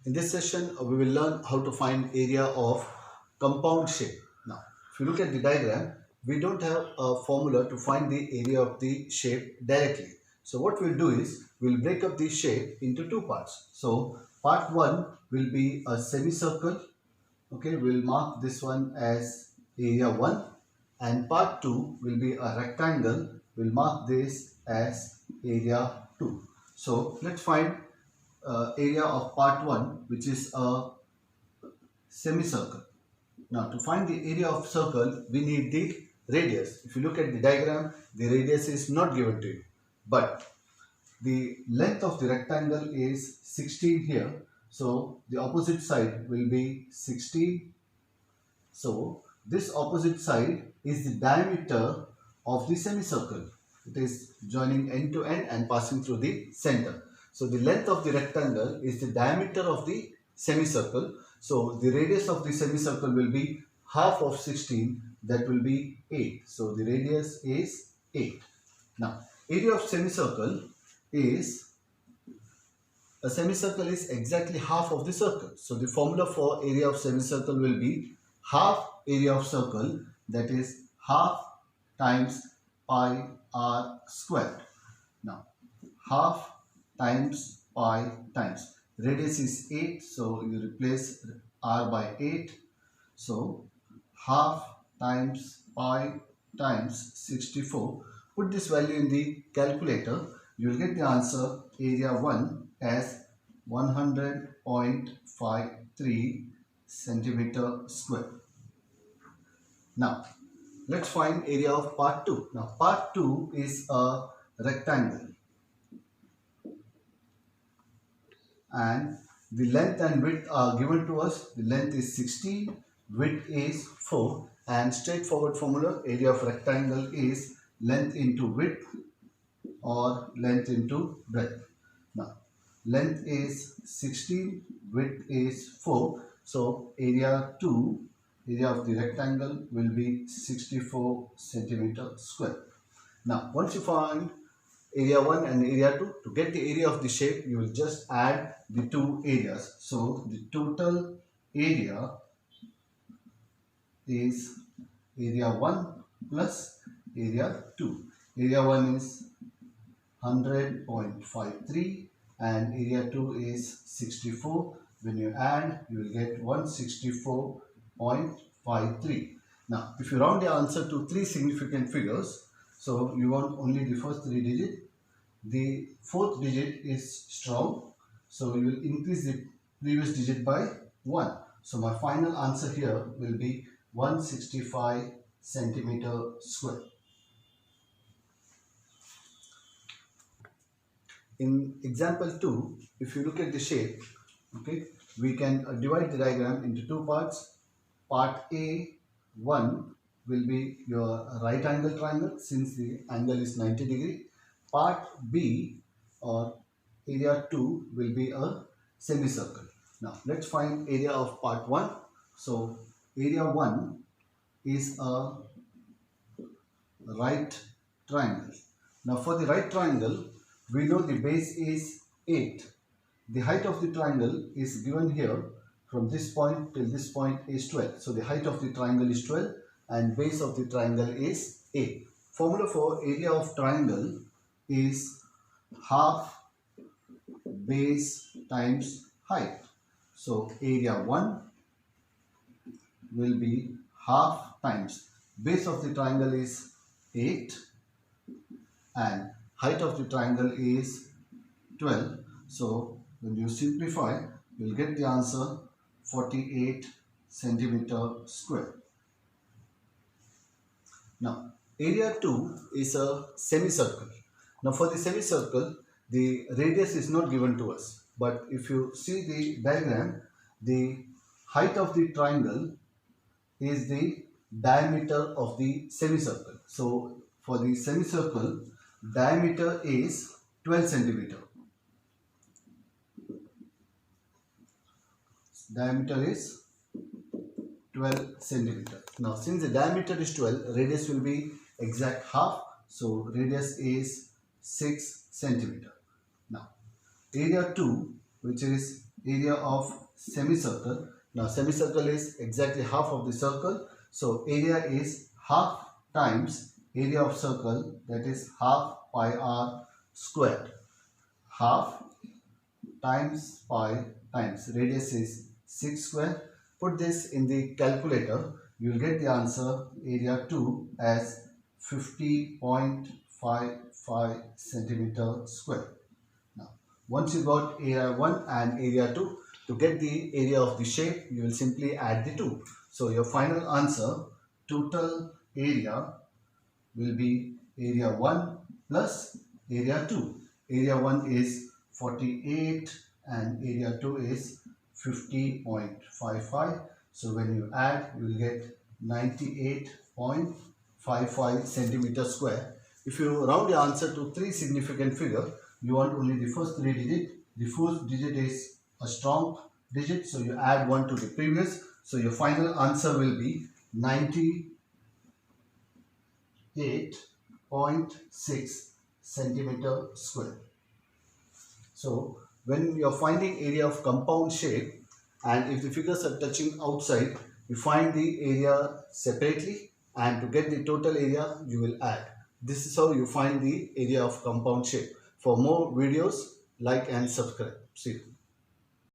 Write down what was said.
In this session, we will learn how to find area of compound shape. Now, if you look at the diagram, we don't have a formula to find the area of the shape directly. So what we'll do is, we'll break up the shape into two parts. So part 1 will be a semicircle. Okay, we'll mark this one as area 1, and part 2 will be a rectangle. We'll mark this as area 2. So let's find area of part 1, which is a semicircle. Now, to find the area of circle, we need the radius. If you look at the diagram, the radius is not given to you, but the length of the rectangle is 16 here. So the opposite side will be 16. So this opposite side is the diameter of the semicircle. It is joining end to end and passing through the center. So the length of the rectangle is the diameter of the semicircle. So the radius of the semicircle will be half of 16, that will be 8. So the radius is 8. Now, area of semicircle is, a semicircle is exactly half of the circle. So the formula for area of semicircle will be half area of circle, that is half times pi r squared. Now, half times pi times radius is 8, so you replace r by 8. So half times pi times 64. Put this value in the calculator. You will get the answer area 1 as 100.53 centimeter square. Now, let's find area of part 2. Now, part 2 is a rectangle, and the length and width are given to us. The length is 16, width is 4, and straightforward formula, area of rectangle is length into width or length into breadth. Now, length is 16, width is 4, so area of the rectangle will be 64 centimeter square. Now, once you find area 1 and area 2, to get the area of the shape, you will just add the two areas. So the total area is area 1 plus area 2. Area 1 is 100.53 and area 2 is 64. When you add, you will get 164.53. Now, if you round the answer to 3 significant figures, so you want only the first 3 digits. The fourth digit is strong, so you will increase the previous digit by 1. So my final answer here will be 165 centimeter square. In example 2, if you look at the shape, okay, we can divide the diagram into two parts. Part A1 will be your right angle triangle, since the angle is 90 degree. Part B or area 2 will be a semicircle. Now, let's find area of part 1. So area 1 is a right triangle. Now, for the right triangle, we know the base is 8. The height of the triangle is given here. From this point till this point is 12. So the height of the triangle is 12 and base of the triangle is 8. Formula for area of triangle is half base times height. So area 1 will be half times base of the triangle is 8 and height of the triangle is 12. So when you simplify, you will get the answer 48 centimeter square. Now, area 2 is a semicircle. Now, for the semicircle, the radius is not given to us. But if you see the diagram, the height of the triangle is the diameter of the semicircle. So, for the semicircle, diameter is 12 centimeter. Diameter is 12 centimeter. Now, since the diameter is 12, radius will be exact half. So, radius is 6 centimeter. Now, area 2, which is area of semicircle. Now semicircle is exactly half of the circle. So area is half times area of circle, that is half pi r squared. Half times pi times radius is 6 square. Put this in the calculator. You will get the answer area 2 as 50.55 centimeter square. Now, once you got area 1 and area 2, to get the area of the shape, you will simply add the two. So your final answer, total area, will be area 1 plus area 2. Area 1 is 48 and area 2 is 50.55. So when you add, you will get 98.55 centimeter square. If you round the answer to three significant figure, you want only the first three digit. The fourth digit is a strong digit, so you add 1 to the previous. So your final answer will be 98.6 centimeter square. So when you are finding area of compound shape and if the figures are touching outside, you find the area separately, and to get the total area you will add. This is how you find the area of compound shape. For more videos, like and subscribe. See you.